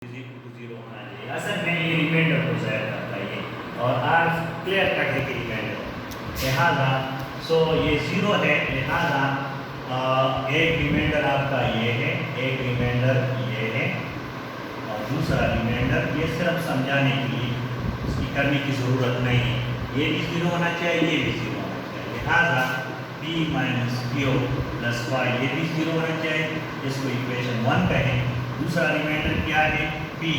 0 होना चाहिए। असल में ये रिमाइंडर को ज़ाहिर करता है ये, और आर क्लियर कट है कि रिमाइंडर, लिहाजा ये 0 है, लिहाजा एक रिमाइंडर आपका ये है, एक रिमाइंडर ये है, और दूसरा रिमाइंडर ये सिर्फ समझाने के लिए, इसकी करने की ज़रूरत नहीं है। ये भी 0 होना चाहिए, ये भी 0 होना चाहिए, लिहाजा p minus Q plus Y ये भी 0 होना चाहिए, इसको इक्वेशन 1 कहें। दूसरा रिमाइंडर क्या है, p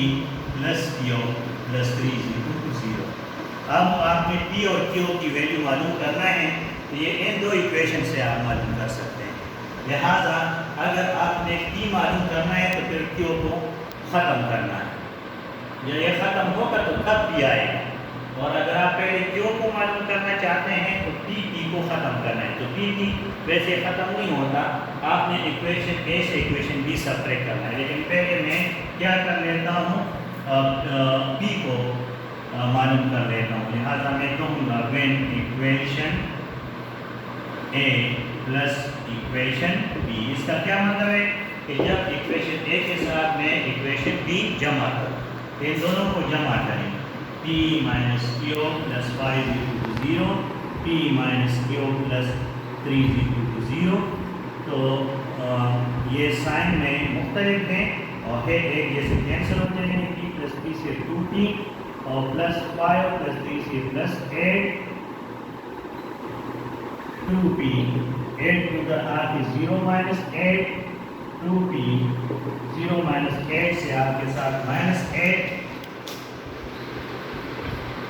प्लस क्यू प्लस 3 = 0। अब आपने p और q की वैल्यू मालूम करना है, तो ये इन दो इक्वेशन से आप मालूम कर सकते हैं। लिहाजा अगर आपने p मालूम करना है तो फिर q को ख़त्म करना है, जब ये ख़त्म होगा तो तब p आएगा, और अगर आप पहले q को मालूम करना चाहते हैं तो p को ख़त्म करना है। तो p वैसे ख़त्म नहीं होता, आपने इक्वेशन a से इक्वेशन b सब्ट्रैक्ट करना है। लेकिन पहले मैं क्या कर लेता हूँ, p को मालूम कर लेता हूँ। लिहाजा मैं कहूँगा when equation a plus equation b, इसका क्या मतलब है कि जब इक्वेशन a के साथ मैं इक्वेशन b जमा करूँ, इन दोनों को जमा करें, p minus Q plus 5 = 0, p minus Q plus 3 = 0। तो ये साइन में मुख्तलिफ हैं और है एक जैसे कैंसिल हो जाएंगे, p प्लस 3 से 2p और प्लस 5 प्लस 3 से plus 8 2p, 8 to the r is 0 minus 8 2p, 0 minus 8 से आपके साथ minus 8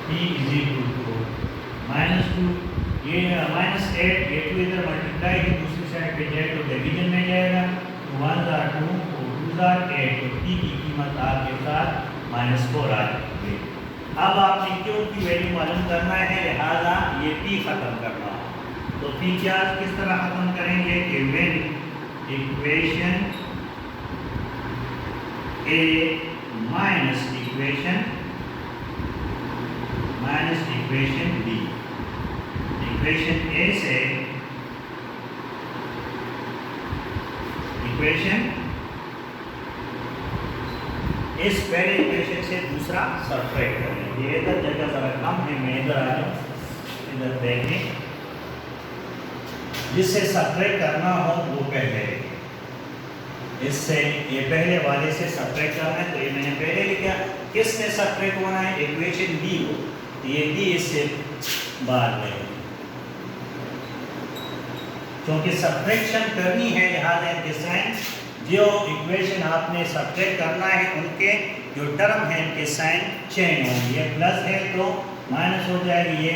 p is equal to -2। ये -8 ये 2 इधर मल्टीप्लाई है, दूसरी साइड पे जाए तो डिवीजन में जाएगा, 1 are 2 और 2 are 8, तो p की कीमत आपके साथ -4 आ जाएगी। अब आपने q की वैल्यू मालूम करना है, लिहाजा ये p ख़त्म करना है। तो p क्या किस तरह ख़त्म करेंगे कि when equation a minus equation b, equation a से इक्वेशन इस पहले इक्वेशन से दूसरा सब्ट्रैक्ट करें। ये इधर जगह ज़रा कम है, मैं इधर आ जाऊँ, इधर देखें, जिससे सब्ट्रैक्ट करना हो वो पहले, इससे ये पहले वाले से सब्ट्रैक्ट करना है, तो ये मैंने पहले लिखा। किस में सब्ट्रैक्ट होना है, इक्वेशन b को, तो ये b इससे बाद में, क्योंकि सब्ट्रैक्शन करनी है, लिहाजा इनके साइन जो इक्वेशन आपने सब्ट्रैक्ट करना है उनके जो टर्म है इनके साइन चेंज होंगे। ये प्लस है तो माइनस हो जाएगी, ये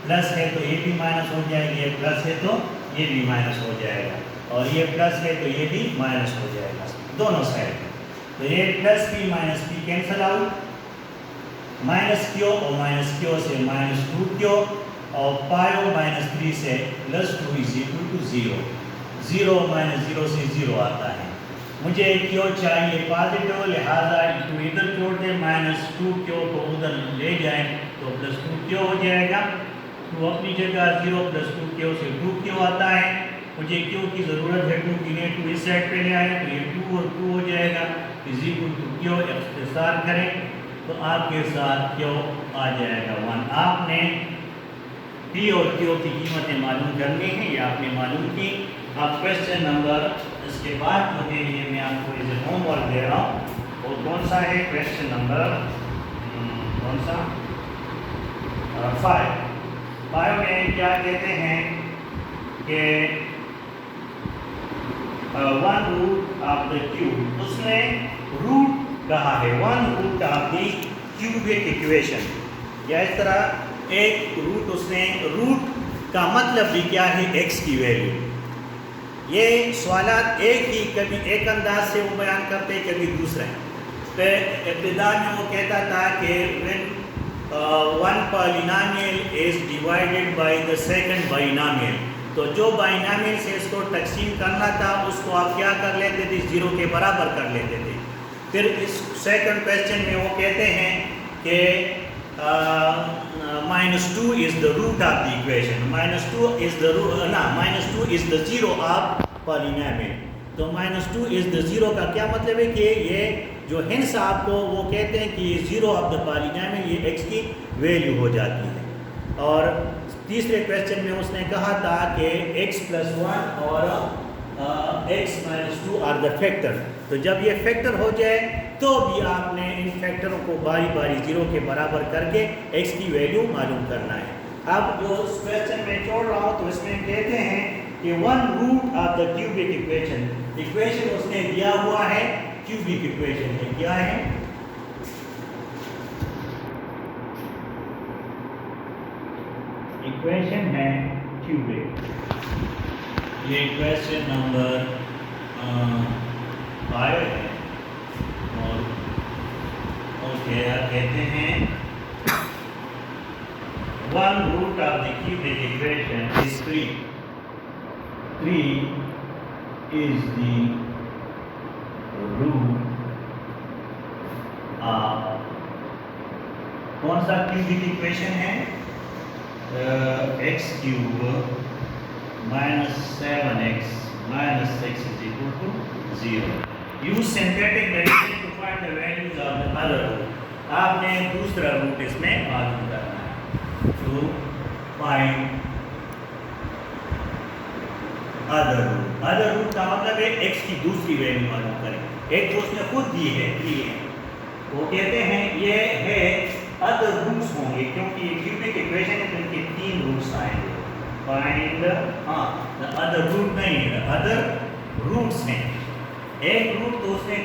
प्लस है तो ये भी माइनस हो जाएगी, ये प्लस है तो ये भी माइनस हो जाएगा, और ये प्लस है तो ये भी माइनस हो जाएगा दोनों साइड। तो ये plus p minus p cancel out, minus Q और माइनस क्यू से -2q और 5 माइनस 3 से प्लस 2 = 0। 0 माइनस 0 से 0 आता है। मुझे क्यू चाहिए पॉजिटिव, लिहाजा टू इधर जोड़ दें, -2q को उधर ले जाएं तो +2q हो जाएगा। तो अपनी जगह 0 + 2q से 2q आता है। मुझे q की ज़रूरत है 2 के लिए, 2 इस साइड पे ले आए तो ये 2 और 2 हो जाएगा, q इख्तिसार करें तो आपके साथ q आ जाएगा 1। आपने p और q की कीमतें मालूम करनी है, ये आपने मालूम की। अब क्वेश्चन नंबर, इसके बाद जो है ये मैं आपको इसे होमवर्क दे रहा हूँ, और कौन सा है, क्वेश्चन नंबर कौन सा 5 में क्या कहते हैं कि 1 रूट ऑफ द क्यूब, उसमें रूट कहा है 1 root of the cubic equation, या इस तरह एक रूट, उसने रूट का मतलब भी क्या है, x की वैल्यू। ये सवालात एक ही, कभी एक अंदाज से वो बयान करते कभी दूसरे। तो इब्तिदा में वो कहता था कि when one polynomial is divided by the second binomial, तो जो बाइनोमियल से इसको तकसीम करना था उसको आप क्या कर लेते थे, 0 के बराबर कर लेते थे। फिर इस सेकंड क्वेश्चन में वो कहते हैं कि -2 is the root of the equation, -2 is the 0 of polynomial। तो -2 is the 0 का क्या मतलब है कि ये جو ہنس آپ کو وہ کہتے ہیں کہ یہ زیرو آف دا پالینامل یہ ایکس کی ویلیو ہو جاتی ہے. اور تیسرے کویسچن میں اس نے کہا تھا کہ ایکس پلس ون اور X minus two are the factor. تو جب یہ فیکٹر ہو جائے تو بھی آپ نے ان فیکٹروں کو باری باری زیرو کے برابر کر کے ایکس کی ویلیو معلوم کرنا ہے. اب جو اس کویسچن میں چھوڑ رہا ہوں تو اس میں کہتے ہیں کہ one root of the cubic equation. Equation اس نے دیا ہوا ہے کیوبک ایکویشن ہے. کیا ہے؟ ایکویشن ہے کیوبک. یہ ایکویشن نمبر 5 ہے اور کہتے ہیں one root of the cubic equation is 3. 3 is the root of کون سا cubic equation ہے؟ x cube minus 7x minus 6 is equal to 0. Use synthetic derivation to find the values of the other root. آپ نے دوسرا route اس میں معلوم کرنا ہے. To find other root. Other root کا مطلب ہے x کی دوسری ویلیو معلوم کریں. ایک جو اس نے خود دی ہے 3 ہے وہ کہتے ہیں یہ ہے other roots ہوں گے کیونکہ یہ کیوبک ایکویشن ہے تو ان کے 3 روٹس آئیں گے. Find the other root نہیں ہے other roots ہیں. ایک روٹ تو اس نے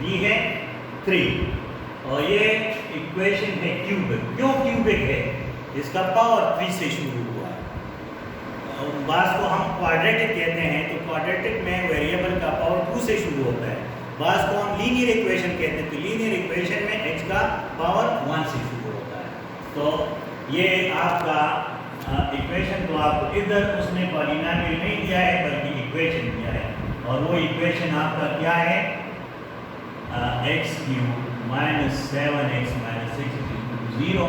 دی ہے 3 اور یہ ایکویشن ہے کیوبک. کیوں کیوبک ہے؟ اس کا پاور 3 سے شروع ہوا ہے. بعض کو ہم کوارڈریٹک کہتے ہیں تو کوارڈریٹک میں ویریبل کا پاور 2 سے شروع ہوتا ہے. بعض کو ہم لینئر ایکویشن کہتے ہیں تو لینئر ایکویشن میں ایکس کا پاور 1 سے شروع ہوتا ہے. تو یہ آپ کا ایکویشن تو آپ کو ادھر اس نے پالینامل نہیں دیا ہے بلکہ ایکویشن دیا ہے اور وہ ایکویشن آپ کا کیا ہے؟ X cube minus 7x minus 6 0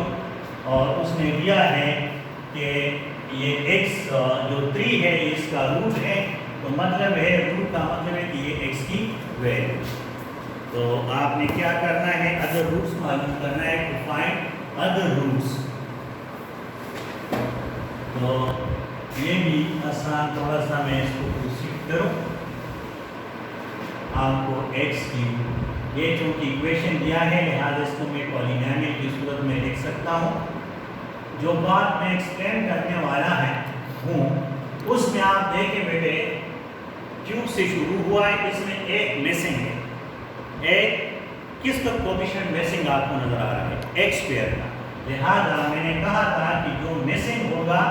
اور اس نے دیا ہے کہ یہ x جو 3 ہے اس کا روٹ ہے تو مطلب ہے روٹ کا مطلب ہے کہ یہ x کی ویلیو. تو آپ نے کیا کرنا ہے؟ ادر روٹس معلوم کرنا ہے ٹو فائنڈ ادر روٹس. تو یہ بھی آسان تھوڑا سا میں اس کو پروسیڈ کروں. آپ کو x کی یہ چونکہ ایکویشن دیا ہے لہٰذا اس کو میں پالینامل کی صورت میں لکھ سکتا ہوں. جو بات میں ایکسپلین کرنے والا ہوں اس میں آپ دیکھیں بیٹے کیوب سے شروع ہوا ہے اس میں ایک میسنگ ہے. ایک کس کا کوفیشینٹ میسنگ آپ کو نظر آ رہا ہے؟ ایکس اسکوائر کا. لہٰذا میں نے کہا تھا کہ جو میسنگ ہوگا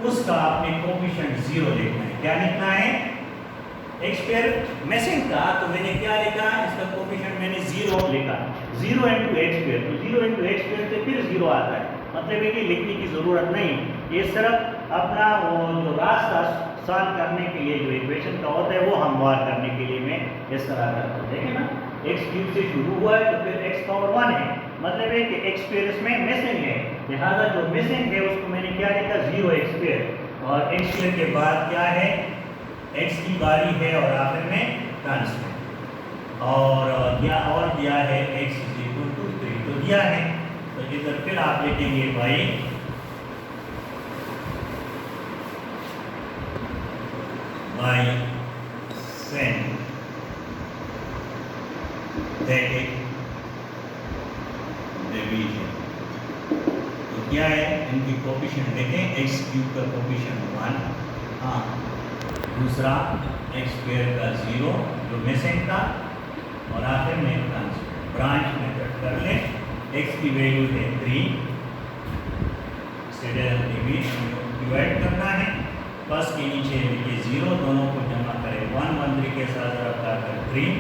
اس کا آپ نے کوفیشینٹ 0 لکھنا ہے. کیا لکھنا ہے؟ ایکس اسکوائر میسنگ کا تو میں نے کیا لکھا؟ اس کا کوفیشینٹ میں نے 0 لکھا. 0 انٹو ایکس اسکوائر تو 0 انٹو ایکس اسکوائر سے پھر 0 آتا ہے. مطلب ہے کہ لکھنے کی ضرورت نہیں. یہ صرف اپنا وہ جو راستہ سالو کرنے کے لیے جو ایکویشن کا ہوتا ہے وہ ہموار کرنے کے لیے میں اس طرح کرتا ہوں. دیکھیں نا ایکس کیوب سے شروع ہوا ہے تو پھر ایکس پاور 1 ہے. مطلب ہے کہ ایکس اسکوائر اس میں مسنگ ہے. لہٰذا جو مسنگ ہے اس کو میں نے کیا لکھا؟ 0 ایکس اسکوائر. اور ایکس اسکوائر کے بعد کیا ہے؟ ایکس کی باری ہے اور آخر میں کانسٹنٹ اور دیا ہے ایکس از اکول ٹو 3 تو دیا ہے. تو ادھر پھر آپ لکھیں گے بائی synthetic division. تو کیا ہے ان کی کوفیشینٹ دیکھیں ایکس کیوب کا کوفیشینٹ 1 ہاں دوسرا ایکس اسکوائر کا 0 جو مسنگ تھا اور آخر میں کانسٹنٹ. برانچ میتھڈ کر لیں. ایکس کی ویلیو ہے 3 سے ڈیوائڈ کرنا ہے. پلس کے نیچے لکھیے 0 دونوں کو جمع کریں 1 1 3 کے ساتھ رفتار کر 3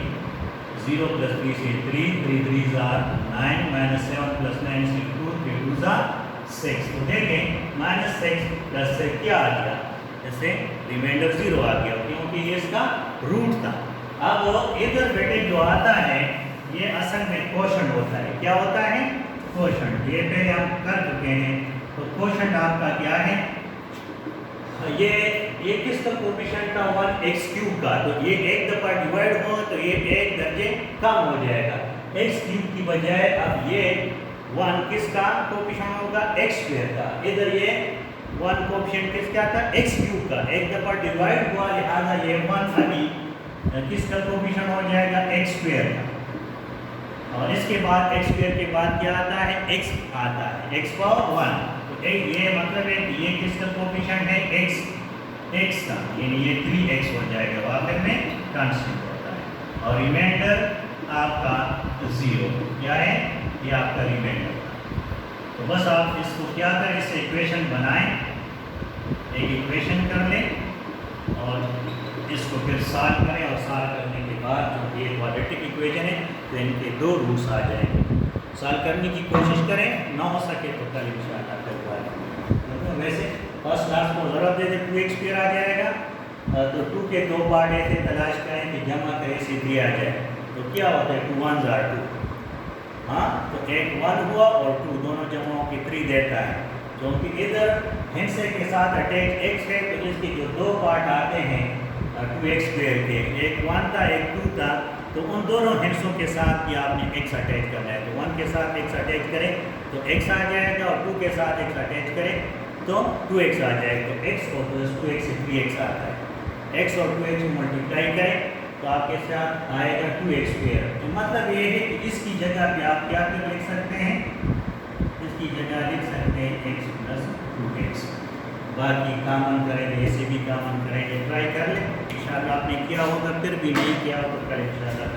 0 plus 3 سے 3 3 3s are 9 minus 7 plus 9 is 2 3 2s are 6. تو دیکھیں -6 plus 6 کیا آ گیا؟ جیسے ریمائنڈر 0 آ گیا کیونکہ یہ اس کا روٹ تھا. اب ادھر بیٹے جو آتا ہے یہ اصل میں کوشنٹ ہوتا ہے. کیا ہوتا ہے؟ کوشنٹ. یہ پہلے ہم کر چکے ہیں. تو کوشنٹ آپ کا کیا ہے؟ یہ کس کا کوفیشینٹ تھا 1 ایکس کیوب کا. تو یہ ایک دفعہ ڈیوائڈ ہو تو یہ ایک درجے کم ہو جائے گا. एक्स क्यूब की बजाय अब ये 1 किसका कोफिशिएंट होगा, एक्स स्क्वायर का। इधर ये 1 कोफिशिएंट किसका था, एक्स क्यूब का। एक दफा डिवाइड हुआ, लिहाजा ये 1 अभी किसका कोफिशिएंट हो जाएगा, एक्स स्क्वायर का। और इसके बाद एक्स स्क्वायर के बाद क्या आता है, एक्स आता है, एक्स पावर 1। तो ये मतलब है कि ये किसका कोफिशिएंट है, एक्स का, यानी ये 3x हो जाएगा, वाकई में कांस्टेंट होता है। और रिमाइंडर आपका 0 क्या है, ये आपका रिमाइंडर। तो बस आप इसको क्या करें, इससे इक्वेशन बनाएं, एक इक्वेशन कर लें और इसको फिर सॉल्व करें। और सॉल्व करने के बाद जो ये क्वाड्रेटिक इक्वेशन है तो इनके 2 रूट्स आ जाएंगे। सॉल्व करने की कोशिश करें, ना हो सके तो कल इंशाअल्लाह करवा लेंगे। वैसे फर्स्ट क्लास को ज़रूरत दे 2x स्क्वायर आ जाएगा। तो 2 के 2 पार्ट ऐसे तलाश करें कि जमा करें से दिया जाए। तो क्या होता है, 2 1s are 2। हाँ, तो एक 1 हुआ और 2 दोनों जमाओं की 3 देता है। क्योंकि इधर हिंसे के साथ अटैच x है, तो इसके जो 2 पार्ट आते हैं 2x स्क्वायर के, एक 1 था एक 2 था, तो उन दोनों हिस्सों के साथ ये आपने x अटैच करना है। तो 1 के साथ x अटैच करें तो x आ जाएगा, और 2 के साथ x अटैच करें तो 2x आ जाएगा। तो x और 2x से 3x आता है। x और 2x को मल्टीप्लाई करें तो आपके साथ आएगा 2x स्क्वायर। तो मतलब ये है कि इसकी जगह पे आप क्या लिख सकते हैं, इसकी जगह लिख सकते हैं x प्लस 2x। बाकी कामन करेंगे, ऐसे भी कामन करेंगे, ट्राई कर लें। इंशाअल्लाह आपने किया होगा, फिर भी नहीं किया होगा तो कल इंशाअल्लाह